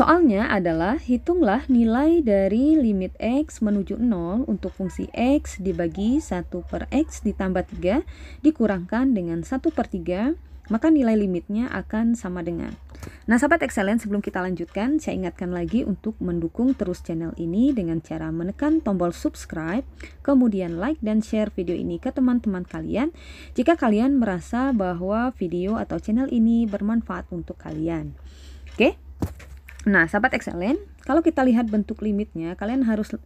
Soalnya adalah hitunglah nilai dari limit X menuju 0 untuk fungsi X dibagi 1 per X ditambah 3 dikurangkan dengan 1/3, maka nilai limitnya akan sama dengan. Nah sahabat excellent, sebelum kita lanjutkan, saya ingatkan lagi untuk mendukung terus channel ini dengan cara menekan tombol subscribe, kemudian like dan share video ini ke teman-teman kalian jika kalian merasa bahwa video atau channel ini bermanfaat untuk kalian. Oke? Nah, sahabat excellent, kalau kita lihat bentuk limitnya, kalian harus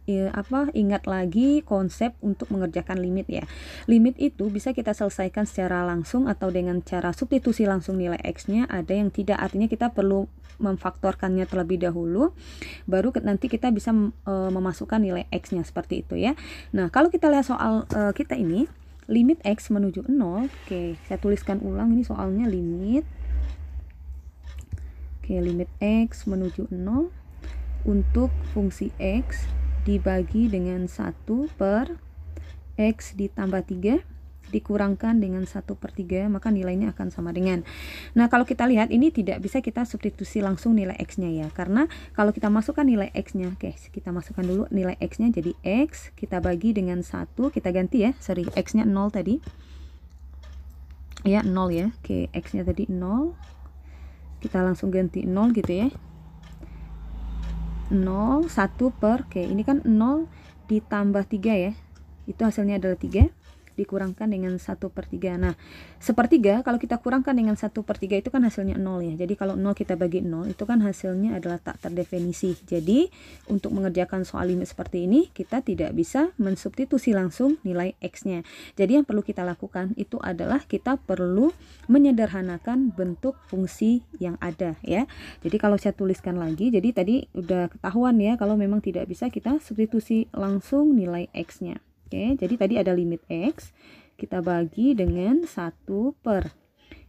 ingat lagi konsep untuk mengerjakan limit ya. Limit itu bisa kita selesaikan secara langsung atau dengan cara substitusi langsung nilai X-nya, ada yang tidak. Artinya kita perlu memfaktorkannya terlebih dahulu, baru nanti kita bisa memasukkan nilai X-nya seperti itu ya. Nah, kalau kita lihat soal kita ini, limit X menuju 0, oke, saya tuliskan ulang ini soalnya limit. Oke, limit X menuju 0 untuk fungsi X dibagi dengan 1 per X ditambah 3 dikurangkan dengan 1/3, maka nilainya akan sama dengan. Nah, kalau kita lihat ini tidak bisa kita substitusi langsung nilai X-nya ya, karena kalau kita masukkan nilai X-nya, oke, kita masukkan dulu nilai X-nya jadi X, kita bagi dengan 1, kita ganti ya, sorry, X-nya 0 tadi. Ya, 0 ya, oke, X-nya tadi 0. Kita langsung ganti 0 gitu ya, 0, 1 per, oke ini kan 0 ditambah 3 ya, itu hasilnya adalah 3 dikurangkan dengan 1/3. Nah, 1/3 kalau kita kurangkan dengan 1/3 itu kan hasilnya 0 ya. Jadi kalau 0 kita bagi 0 itu kan hasilnya adalah tak terdefinisi. Jadi untuk mengerjakan soal limit seperti ini kita tidak bisa mensubstitusi langsung nilai X-nya. Jadi yang perlu kita lakukan itu adalah kita perlu menyederhanakan bentuk fungsi yang ada ya. Jadi kalau saya tuliskan lagi, jadi tadi udah ketahuan ya kalau memang tidak bisa kita substitusi langsung nilai X-nya. Oke, jadi tadi ada limit X, kita bagi dengan 1 per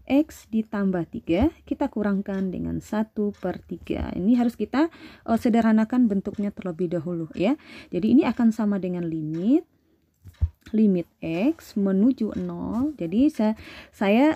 X ditambah 3, kita kurangkan dengan 1/3. Ini harus kita sederhanakan bentuknya terlebih dahulu ya. Jadi ini akan sama dengan limit X menuju 0. Jadi saya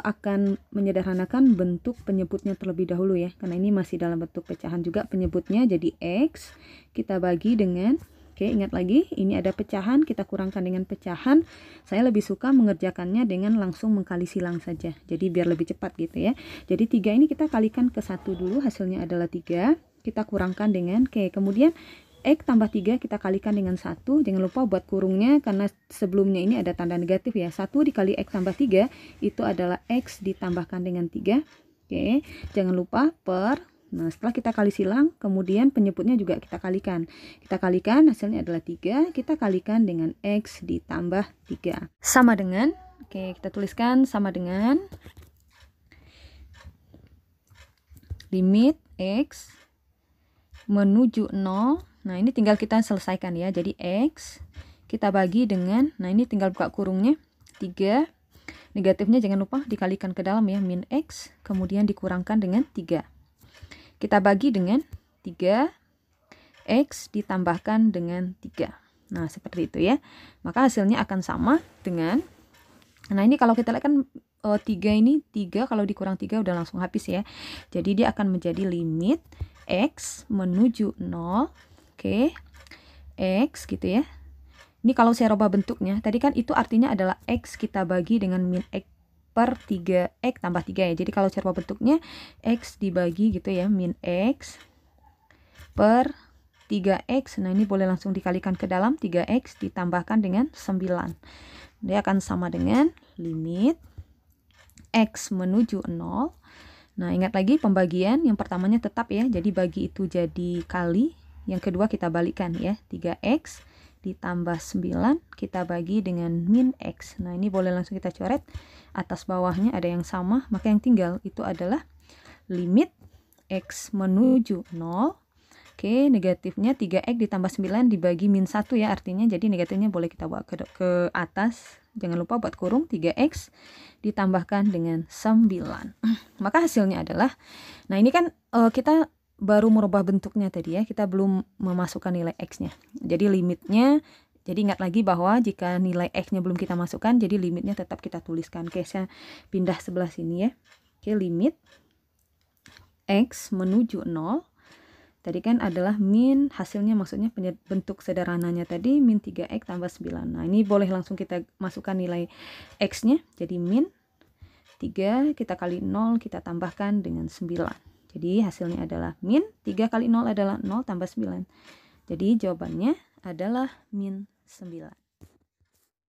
akan menyederhanakan bentuk penyebutnya terlebih dahulu ya, karena ini masih dalam bentuk pecahan juga penyebutnya. Jadi X kita bagi dengan, oke, ingat lagi, ini ada pecahan, kita kurangkan dengan pecahan. Saya lebih suka mengerjakannya dengan langsung mengkali silang saja. Jadi biar lebih cepat gitu ya. Jadi 3 ini kita kalikan ke 1 dulu, hasilnya adalah 3. Kita kurangkan dengan, oke, kemudian X tambah 3 kita kalikan dengan 1. Jangan lupa buat kurungnya karena sebelumnya ini ada tanda negatif ya. 1 dikali X tambah 3 itu adalah X ditambahkan dengan 3. Oke, jangan lupa per. Nah, setelah kita kali silang, kemudian penyebutnya juga kita kalikan. Kita kalikan, hasilnya adalah 3. Kita kalikan dengan X ditambah 3. Sama dengan, oke, kita tuliskan sama dengan limit X menuju 0. Nah, ini tinggal kita selesaikan ya. Jadi X kita bagi dengan, nah ini tinggal buka kurungnya, 3. Negatifnya jangan lupa dikalikan ke dalam ya, min X, kemudian dikurangkan dengan 3. Kita bagi dengan 3, X ditambahkan dengan 3. Nah, seperti itu ya. Maka hasilnya akan sama dengan, nah ini kalau kita lihat kan 3 ini, 3 kalau dikurang 3 udah langsung habis ya. Jadi dia akan menjadi limit X menuju 0. Oke, X gitu ya. Ini kalau saya rubah bentuknya, tadi kan itu artinya adalah X kita bagi dengan min X per 3, X tambah 3 ya. Jadi kalau cara bentuknya X dibagi gitu ya, min X per 3X. Nah, ini boleh langsung dikalikan ke dalam, 3X ditambahkan dengan 9. Dia akan sama dengan limit X menuju 0. Nah, ingat lagi pembagian, yang pertamanya tetap ya, jadi bagi itu jadi kali. Yang kedua kita balikan ya, 3X ditambah 9 kita bagi dengan min X. Nah, ini boleh langsung kita coret, atas bawahnya ada yang sama, maka yang tinggal itu adalah limit X menuju 0. Oke, negatifnya 3X ditambah 9 dibagi min 1 ya, artinya jadi negatifnya boleh kita bawa ke atas. Jangan lupa buat kurung, 3X ditambahkan dengan 9. Maka hasilnya adalah, nah ini kan kita baru merubah bentuknya tadi ya, kita belum memasukkan nilai X-nya. Jadi limitnya, jadi ingat lagi bahwa jika nilai X-nya belum kita masukkan, jadi limitnya tetap kita tuliskan. Oke, saya pindah sebelah sini ya. Oke, limit X menuju 0. Tadi kan adalah min hasilnya, maksudnya bentuk sederhananya tadi min 3x tambah 9. Nah, ini boleh langsung kita masukkan nilai x-nya. Jadi min 3 kita kali 0 kita tambahkan dengan 9. Jadi hasilnya adalah min 3 kali 0 adalah 0 tambah 9. Jadi jawabannya adalah min 9.